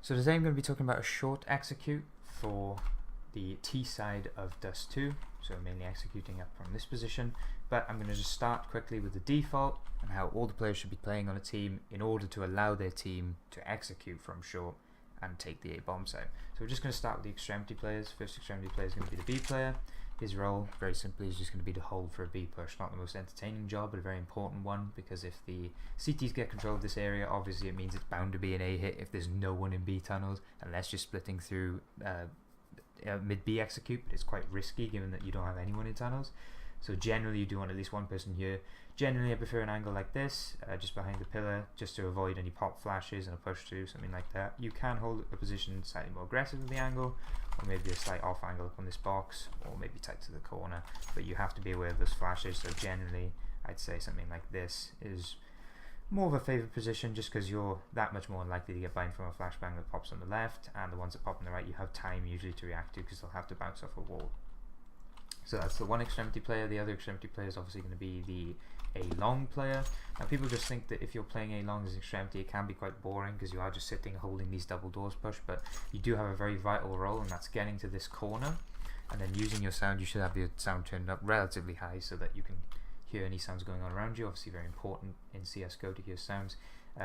So today I'm going to be talking about a short execute for the T side of Dust 2, so mainly executing up from this position, but I'm going to just start quickly with the default and how all the players should be playing on a team in order to allow their team to execute from short and take the A bombsite. So we're just going to start with the extremity players. First extremity player is going to be the B player. His role, very simply, is just going to be to hold for a B push. Not the most entertaining job, but a very important one, because if the CTs get control of this area, obviously it means it's bound to be an A hit if there's no one in B tunnels, unless you're splitting through mid-B execute, but it's quite risky given that you don't have anyone in tunnels. So generally you do want at least one person here. Generally I prefer an angle like this, just behind the pillar, just to avoid any pop flashes and a push through, something like that. You can hold a position slightly more aggressive with the angle, or maybe a slight off angle up on this box, or maybe tight to the corner, but you have to be aware of those flashes. So generally I'd say something like this is more of a favoured position, just because you're that much more likely to get bind from a flashbang that pops on the left, and the ones that pop on the right you have time usually to react to, because they'll have to bounce off a wall. So that's the one extremity player. The other extremity player is obviously going to be the A long player. Now people just think that if you're playing A long as extremity it can be quite boring, because you are just sitting holding these double doors push, but you do have a very vital role, and that's getting to this corner and then using your sound. You should have your sound turned up relatively high so that you can hear any sounds going on around you. Obviously very important in CSGO to hear sounds.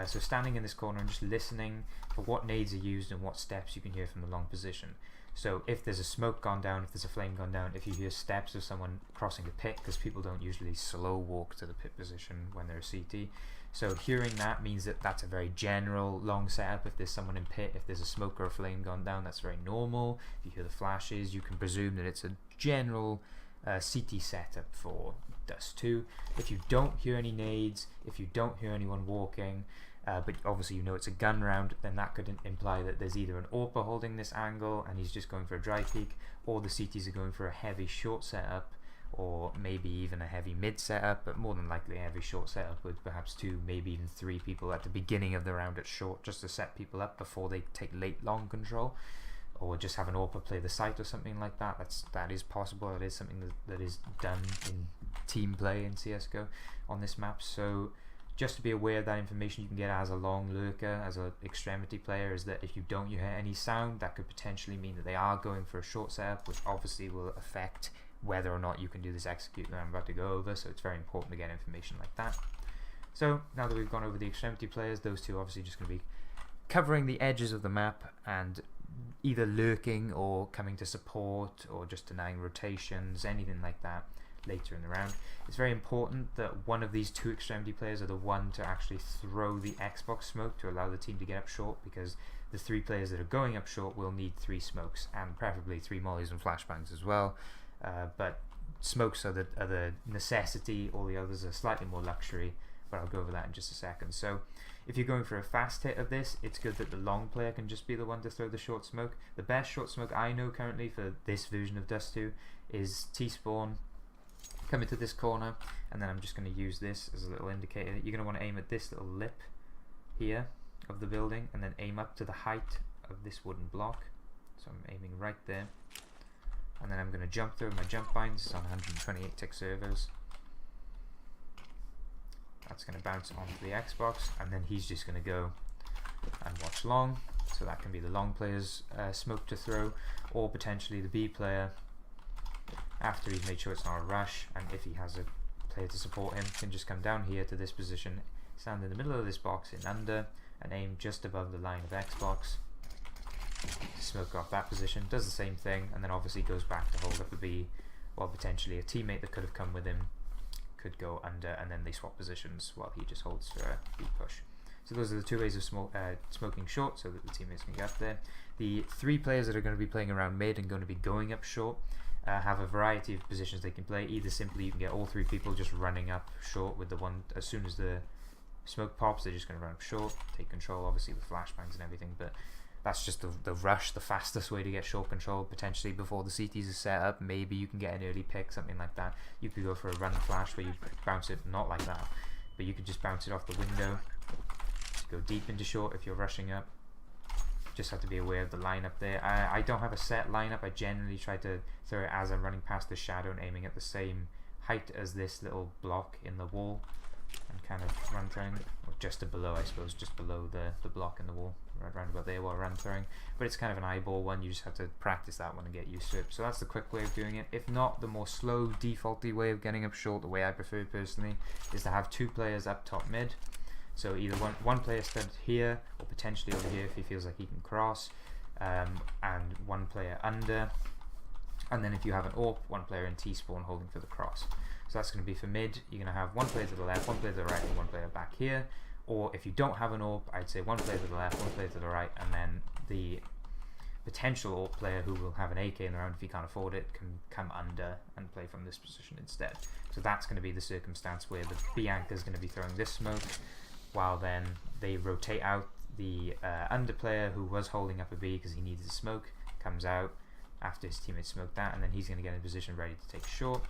So standing in this corner and just listening for what nades are used and what steps you can hear from the long position. So if there's a smoke gone down, if there's a flame gone down, if you hear steps of someone crossing a pit, because people don't usually slow walk to the pit position when they're a CT. So hearing that means that that's a very general long setup. If there's someone in pit, if there's a smoke or a flame gone down, that's very normal. If you hear the flashes, you can presume that it's a general CT setup for Dust 2. If you don't hear any nades, if you don't hear anyone walking, but obviously you know it's a gun round, then that could imply that there's either an AWPer holding this angle and he's just going for a dry peek, or the CTs are going for a heavy short setup, or maybe even a heavy mid setup, but more than likely a heavy short setup with perhaps 2, maybe even 3 people at the beginning of the round at short, just to set people up before they take late long control, or just have an AWPer play the site or something like that. That is possible. That is something that is done in team play in CSGO on this map. So just to be aware of that information you can get as a long lurker, as an extremity player, is that if you don't hear any sound, that could potentially mean that they are going for a short setup, which obviously will affect whether or not you can do this execute that I'm about to go over. So it's very important to get information like that. So now that we've gone over the extremity players, those two are obviously just going to be covering the edges of the map and either lurking or coming to support, or just denying rotations, anything like that later in the round. It's very important that one of these two extremity players are the one to actually throw the Xbox smoke to allow the team to get up short, because the 3 players that are going up short will need 3 smokes, and preferably 3 mollies and flashbangs as well. But smokes are the necessity, all the others are slightly more luxury, but I'll go over that in just a second. So if you're going for a fast hit of this, it's good that the long player can just be the one to throw the short smoke. The best short smoke I know currently for this version of Dust 2 is T-spawn, come into this corner, and then I'm just going to use this as a little indicator. You're going to want to aim at this little lip here of the building, and then aim up to the height of this wooden block. So I'm aiming right there, and then I'm going to jump through my jump binds. It's on 128 tick servers. That's going to bounce onto the Xbox, and then he's just going to go and watch long. So that can be the long player's smoke to throw, or potentially the B player, after he's made sure it's not a rush, and if he has a player to support him, can just come down here to this position, stand in the middle of this box in under, and aim just above the line of Xbox to smoke off that position. Does the same thing, and then obviously goes back to hold up a B, while potentially a teammate that could have come with him could go under, and then they swap positions while he just holds for a B push. So those are the 2 ways of smoking short, so that the teammates can get up there. The 3 players that are going to be playing around mid and going to be going up short have a variety of positions they can play. Either simply you can get all 3 people just running up short with the one, as soon as the smoke pops they're just going to run up short, take control obviously with flashbangs and everything, but that's just the rush, the fastest way to get short control, potentially before the CTs are set up. Maybe you can get an early pick, something like that. You could go for a run flash where you bounce it, not like that, but you could just bounce it off the window to go deep into short if you're rushing up. Just have to be aware of the lineup there. I don't have a set lineup. I generally try to throw it as I'm running past the shadow and aiming at the same height as this little block in the wall, and kind of run through, or just below, I suppose, just below the block in the wall, around about there while run throwing, but it's kind of an eyeball one. You just have to practice that one and get used to it. So that's the quick way of doing it. If not, the more slow, defaulty way of getting up short, the way I prefer personally, is to have 2 players up top mid. So either one player stood here, or potentially over here if he feels like he can cross, and 1 player under, and then if you have an AWP, 1 player in T-spawn holding for the cross. So that's going to be for mid. You're going to have 1 player to the left, 1 player to the right, and 1 player back here. Or if you don't have an AWP, I'd say 1 player to the left, 1 player to the right, and then the potential AWP player who will have an AK in the round if he can't afford it can come under and play from this position instead. So that's going to be the circumstance where the B anchor is going to be throwing this smoke, while then they rotate out. The under player who was holding up a B because he needed a smoke comes out after his teammate smoked that, and then he's going to get in position ready to take short,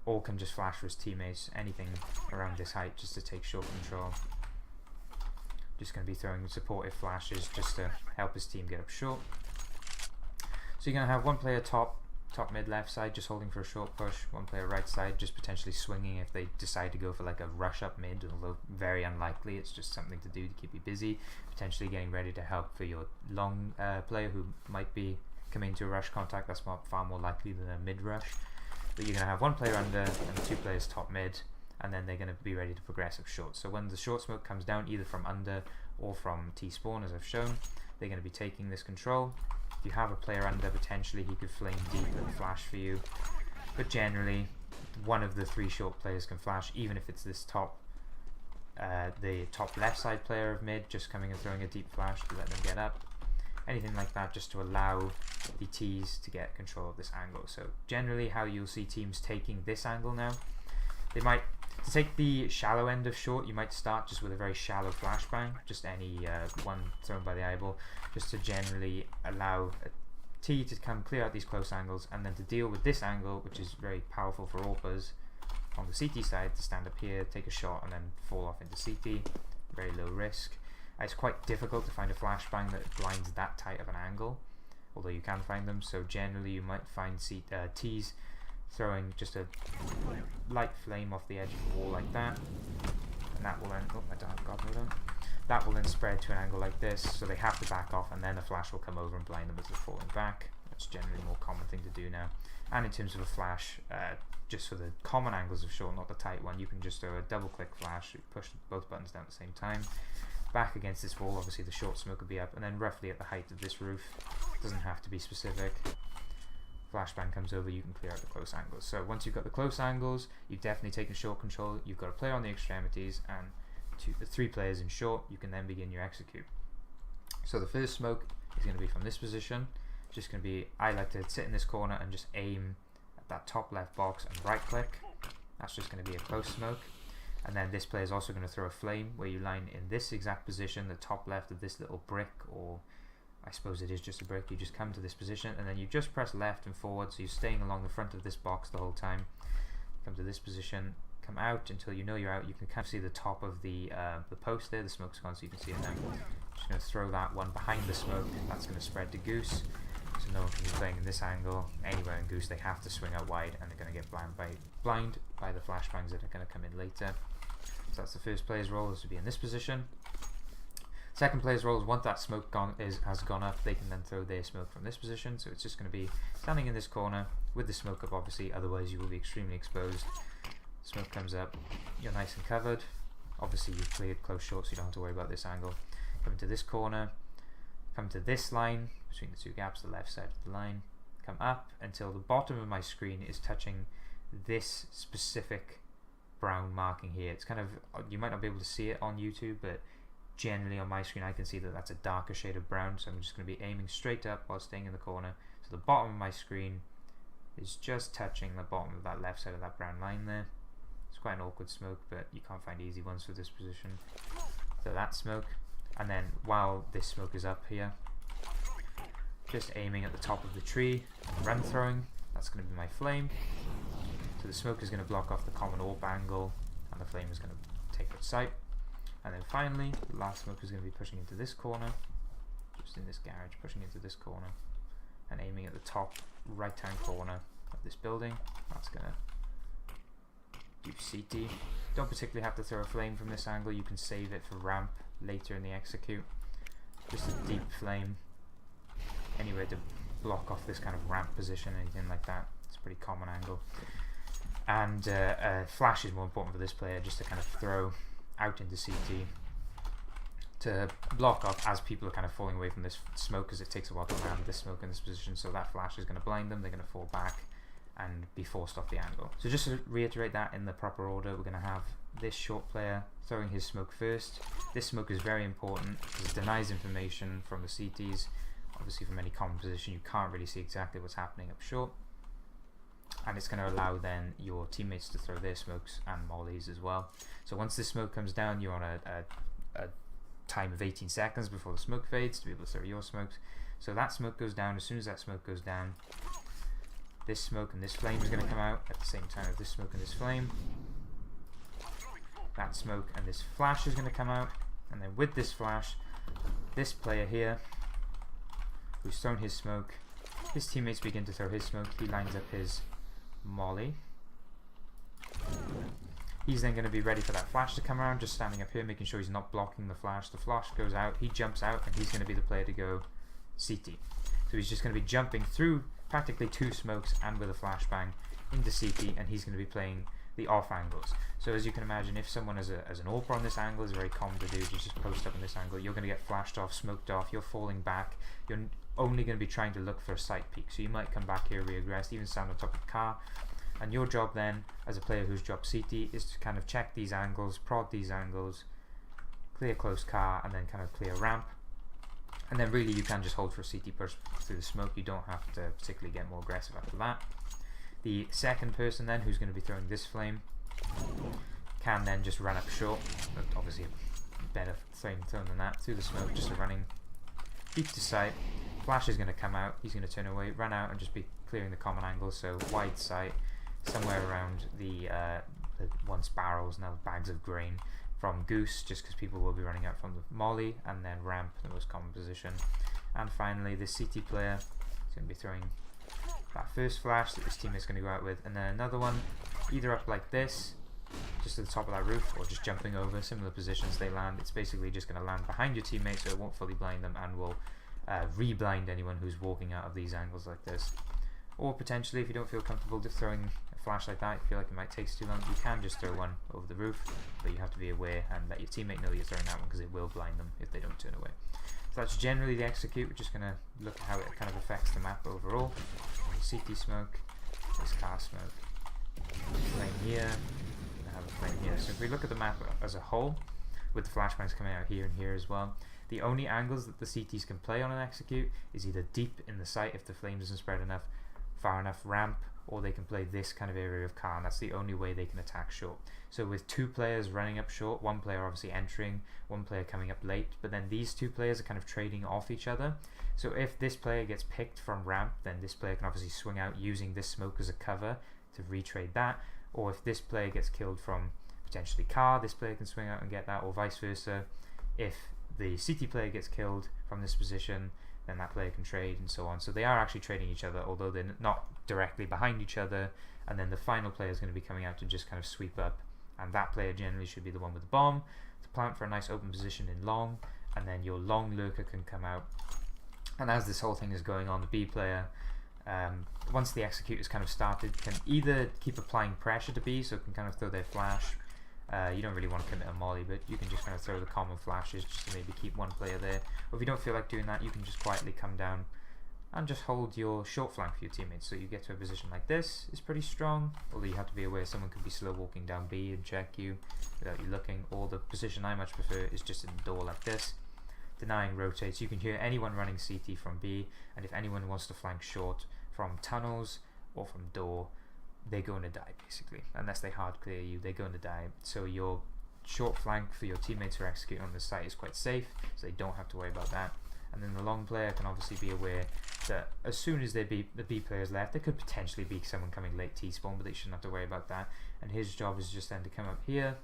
or can just flash for his teammates, anything around this height just to take short control. Just going to be throwing supportive flashes just to help his team get up short. So you're going to have 1 player top mid left side just holding for a short push, 1 player right side just potentially swinging if they decide to go for like a rush up mid, although very unlikely. It's just something to do to keep you busy, potentially getting ready to help for your long player who might be coming to a rush contact. That's far more likely than a mid rush. But you're going to have 1 player under and 2 players top mid, and then they're going to be ready to progress up short. So when the short smoke comes down either from under or from T-spawn, as I've shown, they're going to be taking this control. If you have a player under, potentially he could flame deep and flash for you, but generally 1 of the 3 short players can flash, even if it's this the top left side player of mid just coming and throwing a deep flash to let them get up. Anything like that just to allow the T's to get control of this angle. So generally how you'll see teams taking this angle now, they might, to take the shallow end of short, you might start just with a very shallow flashbang, just any one thrown by the eyeball, just to generally allow a T to come clear out these close angles, and then to deal with this angle, which is very powerful for AWPers on the CT side, to stand up here, take a shot, and then fall off into CT. Very low risk. It's quite difficult to find a flashbang that blinds that tight of an angle, although you can find them. So generally you might find T's throwing just a light flame off the edge of the wall like that, and that will then, oh my god, hold on. That will then spread to an angle like this, so they have to back off, and then a flash will come over and blind them as they're falling back. That's generally a more common thing to do now. And in terms of a flash, just for the common angles of short, not the tight one, you can just throw a double click flash, push both buttons down at the same time, back against this wall. Obviously the short smoke will be up, and then roughly at the height of this roof, doesn't have to be specific, flashbang comes over, you can clear out the close angles. So once you've got the close angles, you've definitely taken short control, you've got a player on the extremities, and 3 players in short, you can then begin your execute. So the first smoke is going to be from this position, just going to be, I like to sit in this corner and just aim at that top left box and right click. That's just going to be a close smoke. And then this player is also going to throw a flame where you line in this exact position, the top left of this little brick, or I suppose it is just a brick. You just come to this position and then you just press left and forward, so you're staying along the front of this box the whole time. Come to this position, come out until you know you're out. You can kind of see the top of the post there, the smoke's gone so you can see it now. Just going to throw that one behind the smoke, that's going to spread to Goose, so no one can be playing in this angle. Anywhere in Goose they have to swing out wide, and they're going to get blind by the flashbangs that are going to come in later. So that's the first player's role, is to be in this position. Second player's role is once that smoke has gone up, they can then throw their smoke from this position. So it's just going to be standing in this corner with the smoke up, obviously, otherwise you will be extremely exposed. Smoke comes up, you're nice and covered. Obviously you've cleared close short, so you don't have to worry about this angle. Come into this corner, come to this line between the 2 gaps, the left side of the line, come up until the bottom of my screen is touching this specific brown marking here. It's kind of, you might not be able to see it on YouTube, but generally on my screen I can see that that's a darker shade of brown, so I'm just going to be aiming straight up while staying in the corner. So the bottom of my screen is just touching the bottom of that left side of that brown line there. It's quite an awkward smoke, but you can't find easy ones for this position. So that smoke, and then while this smoke is up here, just aiming at the top of the tree, run throwing, that's going to be my flame. So the smoke is going to block off the common AWP angle, and the flame is going to take its sight. And then finally, the last smoke is going to be pushing into this corner, just in this garage, pushing into this corner, and aiming at the top right hand corner of this building. That's going to do CT. Don't particularly have to throw a flame from this angle, you can save it for ramp later in the execute. just a deep flame, anywhere to block off this kind of ramp position, anything like that. It's a pretty common angle. And flash is more important for this player, just to kind of throw out into CT to block off as people are kind of falling away from this smoke, because it takes a while to land this smoke in this position. So that flash is going to blind them, they're going to fall back and be forced off the angle. So just to reiterate that in the proper order, we're going to have this short player throwing his smoke first. This smoke is very important because it denies information from the CTs. Obviously from any common position you can't really see exactly what's happening up short, and it's going to allow then your teammates to throw their smokes and mollies as well. So once this smoke comes down, you're on a time of 18 seconds before the smoke fades to be able to throw your smokes. So that smoke goes down. As soon as that smoke goes down, this smoke and this flame is going to come out at the same time as this smoke and this flame. That smoke and this flash is going to come out, and then with this flash, this player here who's thrown his smoke, his teammates begin to throw his smoke. He lines up his molly. He's then going to be ready for that flash to come around, just standing up here making sure he's not blocking the flash. The flash goes out, he jumps out, and he's going to be the player to go CT. So he's just going to be jumping through practically two smokes and with a flashbang into CT, and he's going to be playing the off angles. So as you can imagine, if someone has an AWP on this angle, it's very common to do, you just post up on this angle, you're going to get flashed off, smoked off, you're falling back, you're only going to be trying to look for a sight peek. So you might come back here, reaggress, even stand on top of the car, and your job then, as a player who's dropped CT, is to kind of check these angles, prod these angles, clear close car, and then kind of clear ramp. And then really you can just hold for a CT burst through the smoke, you don't have to particularly get more aggressive after that. The second person then, who's going to be throwing this flame, can then just run up short, but obviously a better flame thrown than that, through the smoke, just running deep to sight. Flash is going to come out, he's going to turn away, run out and just be clearing the common angle, so wide sight, somewhere around the once barrels, now bags of grain from Goose, just because people will be running out from the molly, and then ramp, the most common position. And finally the CT player is going to be throwing that first flash that this team is going to go out with, and then another one either up like this, just at the top of that roof, or just jumping over. Similar positions they land, it's basically just going to land behind your teammate so it won't fully blind them, and will re-blind anyone who's walking out of these angles like this. Or potentially, if you don't feel comfortable just throwing a flash like that, you feel like it might take too long, you can just throw one over the roof, but you have to be aware and let your teammate know you're throwing that one, because it will blind them if they don't turn away. So that's generally the execute. We're just going to look at how it kind of affects the map overall. CT smoke, this car smoke, flame here, I have a flame here. So if we look at the map as a whole, with the flashbangs coming out here and here as well, the only angles that the CTs can play on an execute is either deep in the site if the flame doesn't spread enough, far enough ramp, or they can play this kind of area of car, and that's the only way they can attack short. So with two players running up short, one player obviously entering, one player coming up late, but then these two players are kind of trading off each other. So if this player gets picked from ramp, then this player can obviously swing out using this smoke as a cover to retrade that, or if this player gets killed from potentially car, this player can swing out and get that, or vice versa. If the CT player gets killed from this position, then that player can trade, and so on. So they are actually trading each other, although they're not directly behind each other, and then the final player is going to be coming out to just kind of sweep up, and that player generally should be the one with the bomb to plant for a nice open position in long, and then your long lurker can come out. And as this whole thing is going on, the B player, once the execute is kind of started, can either keep applying pressure to B, so it can kind of throw their flash. You don't really want to commit a molly, but you can just kind of throw the common flashes just to maybe keep one player there. Or if you don't feel like doing that, you can just quietly come down and just hold your short flank for your teammates. So you get to a position like this, it's pretty strong, although you have to be aware someone could be slow walking down B and check you without you looking, or the position I much prefer is just in the door like this. Denying rotates, you can hear anyone running CT from B, and if anyone wants to flank short from tunnels or from door, they're going to die basically. Unless they hard clear you, they're going to die. So your short flank for your teammates who are executing on the site is quite safe, so they don't have to worry about that. And then the long player can obviously be aware that as soon as the B players left, there could potentially be someone coming late T-spawn, but they shouldn't have to worry about that. And his job is just then to come up here,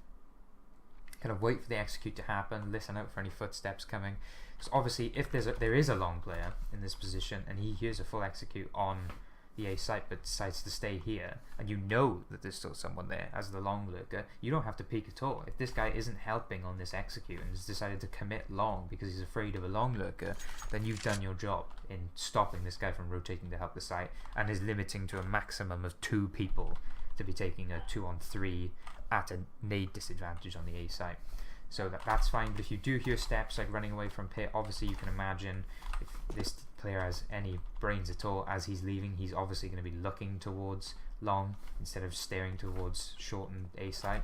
kind of wait for the execute to happen, listen out for any footsteps coming. Because obviously if there is a long player in this position and he hears a full execute on the A site but decides to stay here, and you know that there's still someone there as the long lurker, you don't have to peek at all. If this guy isn't helping on this execute and has decided to commit long because he's afraid of a long lurker, then you've done your job in stopping this guy from rotating to help the site, and is limiting to a maximum of 2 people to be taking a 2-on-3 at a nade disadvantage on the A site. So that's fine, but if you do hear steps like running away from pit, obviously you can imagine if this player has any brains at all, as he's leaving, he's obviously going to be looking towards long instead of staring towards short and A side.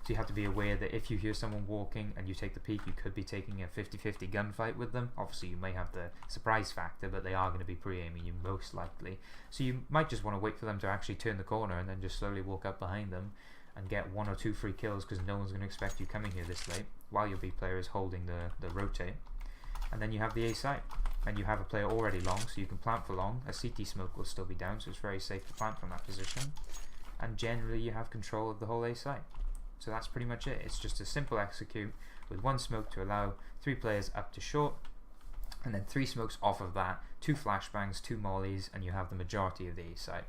So you have to be aware that if you hear someone walking and you take the peek, you could be taking a 50-50 gunfight with them. Obviously you may have the surprise factor, but they are going to be pre-aiming you most likely. So you might just want to wait for them to actually turn the corner and then just slowly walk up behind them and get 1 or 2 free kills, because no one's going to expect you coming here this late while your B player is holding the rotate. And then you have the A site, and you have a player already long, so you can plant for long. A CT smoke will still be down, so it's very safe to plant from that position. And generally you have control of the whole A site. So that's pretty much it. It's just a simple execute with 1 smoke to allow 3 players up to short, and then 3 smokes off of that, 2 flashbangs, 2 mollies, and you have the majority of the A site.